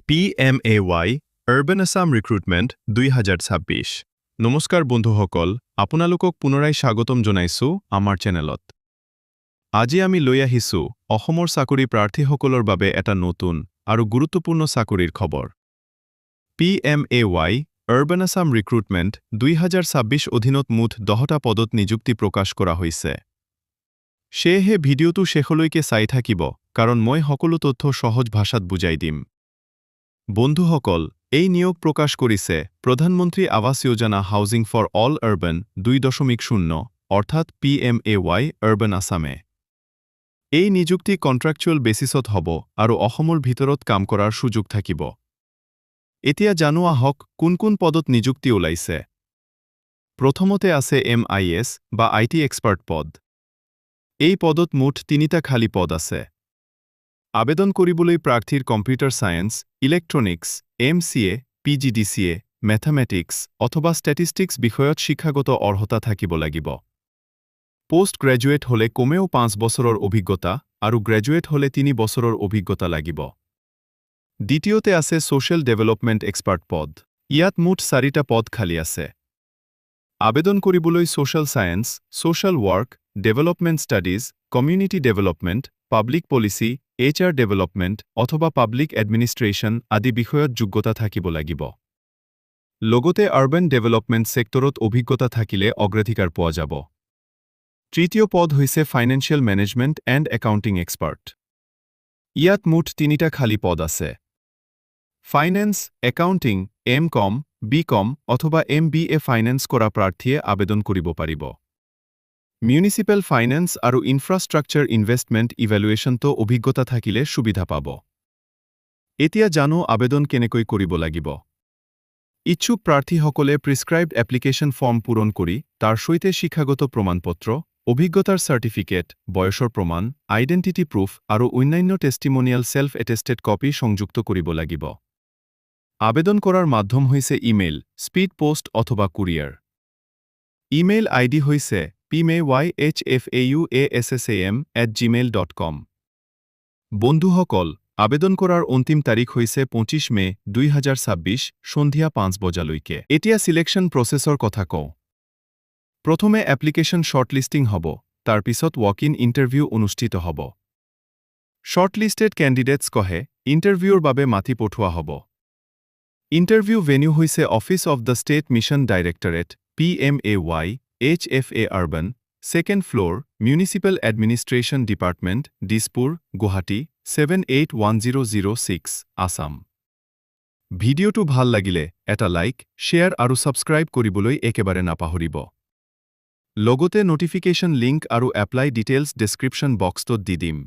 PMAY Urban Assam Recruitment 2026 নমস্কাৰ বন্ধুসকল আপোনালোকক পুনৰাই স্বাগতম জনাইছো আমাৰ চেনেলত আজি আমি লৈ আহিছো অসমৰ চাকৰি প্ৰাৰ্থীসকলৰ বাবে এটা নতুন আৰু গুৰুত্বপূৰ্ণ চাকৰিৰ খবৰ PMAY Urban Assam Recruitment 2026 অধীনত মুঠ 10টা পদত নিযুক্তি প্ৰকাশ কৰা হৈছে সেয়েহে ভিডিওটো শেষলৈকে চাই থাকিব কাৰণ মই সকলো তথ্য সহজ ভাষাত বুজাই দিম বন্ধুসকল এই নিয়োগ প্ৰকাশ কৰিছে প্ৰধানমন্ত্ৰী Awas Yojana housing for all urban 2.0 অৰ্থাৎ PMAY Urban Assam এই নিযুক্তি কন্ট্ৰাকচুৱেল বেচিছত হ'ব আৰু অসমৰ ভিতৰত কাম কৰাৰ সুযোগ থাকিব এতিয়া জানো আহক কোন পদত নিযুক্তি ওলাইছে প্ৰথমতে আছে MIS বা IT এক্সপাৰ্ট পদ এই পদত মুঠ 3টা খালী পদ আছে আবেদন কৰিবলৈ প্ৰাৰ্থীৰ computer science electronics MCA PGDCA mathematics অথবা ষ্টেটিষ্টিক্স বিষয়ত শিক্ষাগত অৰ্হতা থাকিব লাগিব পোষ্ট গ্ৰেজুৱেট হলে কমেও 5 বছৰৰ অভিজ্ঞতা আৰু গ্ৰেজুৱেট হলে 3 বছৰৰ অভিজ্ঞতা লাগিব দ্বিতীয়তে আছে সোশ্যাল ডেভেলপমেন্ট এক্সপাৰ্ট পদ ইয়াত মুঠ 4টা পদ খালী আছে আবেদন কৰিবলৈ social science social work development studies community development public policy HR development অথবা পাব্লিক এডমিনিষ্ট্ৰেশ্যন আদি বিষয়ত যোগ্যতা থাকিব লাগিব লগতে আৰবান ডেভেলপমেন্ট সেক্টৰত অভিজ্ঞতা থাকিলে অগ্ৰাধিকাৰ পোৱা যাব তৃতীয় পদ হৈছে financial management and accounting expert ইয়াত মুঠ 3টা খালী পদ আছে ফাইনেন্স একাউন্টিং MCom BCom অথবা MBA ফাইনেন্স কৰা প্ৰাৰ্থীয়ে আবেদন কৰিব পাৰিব মিউনিসিপাল ফাইনেন্স আৰু ইনফ্ৰাষ্ট্ৰাকচাৰ ইনভেষ্টমেন্ট ইভ্যালুয়েশনতো অভিজ্ঞতা থাকিলে সুবিধা পাব এতিয়া জানো আবেদন কেনেকৈ কৰিব লাগিব ইচ্ছুক প্ৰাৰ্থীসকলে প্ৰিস্ক্ৰাইবড এপ্লিকেশন ফৰ্ম পূৰণ কৰি তাৰ সৈতে শিক্ষাগত প্ৰমাণপত্ৰ অভিজ্ঞতাৰ সাৰ্টিফিকেট বয়সৰ প্ৰমাণ আইডেন্টিটি প্ৰুফ আৰু অন্যান্য টেষ্টিমনিয়াল সেলফ এটেস্টেড কপি সংযুক্ত কৰিব লাগিব আবেদন কৰাৰ মাধ্যম হৈছে ইমেইল স্পীড পোষ্ট অথবা কুৰিয়াৰ ইমেইল আইডি হৈছে pmayhfaUASSAM@gmail.com বন্ধুসকল আবেদন কৰাৰ অন্তিম তাৰিখ হৈছে 25 মে 2026 সন্ধিয়া 5 বজালৈকে এতিয়া সিলেকশন প্ৰসেসৰ কথা কওঁ প্ৰথমে এপ্লিকেশন শৰ্টলিস্টিং হ'ব তাৰ পিছত ওয়াক ইন ইন্টাৰভিউ অনুষ্ঠিত হ'ব শৰ্টলিস্টেড ক্যান্ডিডেটস কহে ইন্টাৰভিউৰ বাবে মাতি পঠোৱা হ'ব ইন্টাৰভিউ ভেন্যু হৈছে office of the state mission directorate PMAY HFA Urban, 2nd floor, Municipal Administration Department, Dispur, Guwahati, 781006, Assam. ভিডিওটো ভাল লাগিলে এটা লাইক, শেয়াৰ আৰু সাবস্ক্ৰাইব কৰিবলৈ একেবাৰে নাপাহৰিব। লগতে নোটিফিকেশন লিংক আৰু এপ্লাই ডিটেইলছ ডেসক্ৰিপশন বক্সত দি দিম।